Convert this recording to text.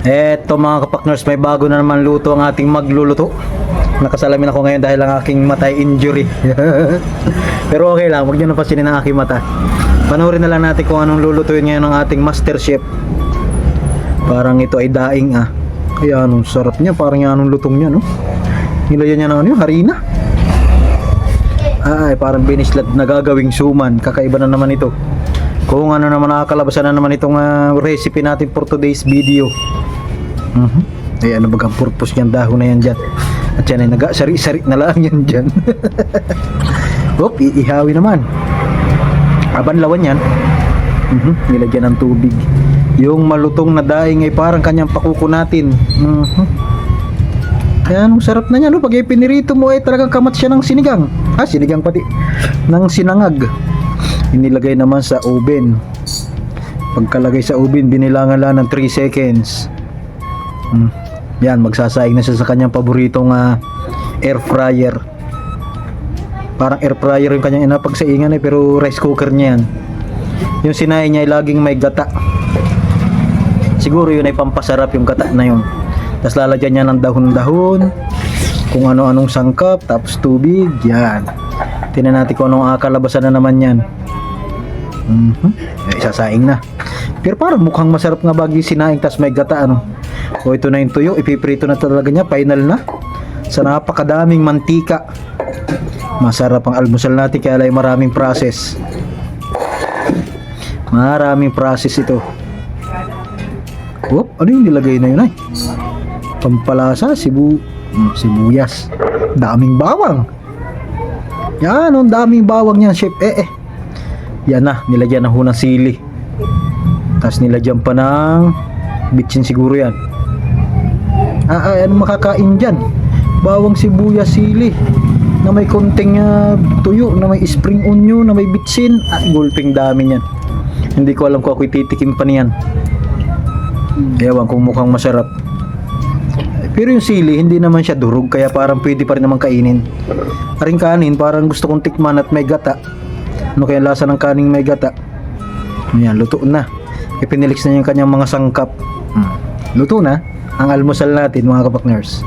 Eto mga kapakners, may bago na naman luto ang ating magluluto. Nakasalamin ako ngayon dahil ang aking mata ay injury. Pero okay lang, huwag nyo napasinin ang aking mata. Panoorin na lang natin kung anong lulutuin ngayon ng ating master chef. Parang ito ay daing Kaya anong sarap niya, parang yung anong lutong niya, no? Nilagyan niya ng ano, harina. Ay, parang binislad na gagawing suman. Kakaiba na naman ito. Kung ano naman nakakalabasan na naman itong recipe natin for today's video. Ay, ano bagang purpose niyang dahon na yan dyan? At yan ay nagasari-sari na lang yan dyan. Iihawi naman. Abanlawan yan. Nilagyan ng tubig. Yung malutong na daing ay parang kanyang pakukunatin. Kaya anong sarap na niya, no? Pag ipinirito mo ay talagang kamat siya ng sinigang. Sinigang pati. Ng sinangag. Inilagay naman sa oven. Pagkalagay sa oven, binilangan lang ng 3 seconds. Yan, magsasaing na siya sa kanyang paboritong air fryer. Parang air fryer yung kanyang inapagsaingan pero rice cooker niya yan. Yung sinaing niya ay laging may gata. Siguro yun ay pampasarap yung gata na yun. Tapos lalagyan niya ng dahon-dahon, kung ano-anong sangkap, tapos tubig. Yan. Tingnan natin kung anong kalabasan na naman yan. Isasaing na. Pero parang mukhang masarap nga bagi sinaing tas may gata, ano. O ito na yung tuyo, ipiprito na talaga niya, final na. Sa napakadaming mantika. Masarap ang almusal natin kaya ay maraming process. Maraming process ito. Ano yung nilagay na yun ay? Pampalasa, sibuyas. Daming bawang. Yan, ang daming bawang yan, chef. Yan na, nilagyan na ho ng sili. Tapos nilagyan pa ng bitsin siguro yan. Ano makakain dyan? Bawang, sibuyas, sili na may konting tuyo, na may spring onion, na may bitsin. Gulping dami yan. Hindi ko alam kung ako'y titikim pa niyan. Ewan kung mukhang masarap. Pero yung sili, hindi naman siya durog, kaya parang pwede pa rin naman kainin. Aring kanin, parang gusto kong tikman at may gata. Ano kaya lasa ng kaning may gata? Ayan, luto na. Ipinilix na yung kanyang mga sangkap. Luto na ang almusal natin, mga kapakners.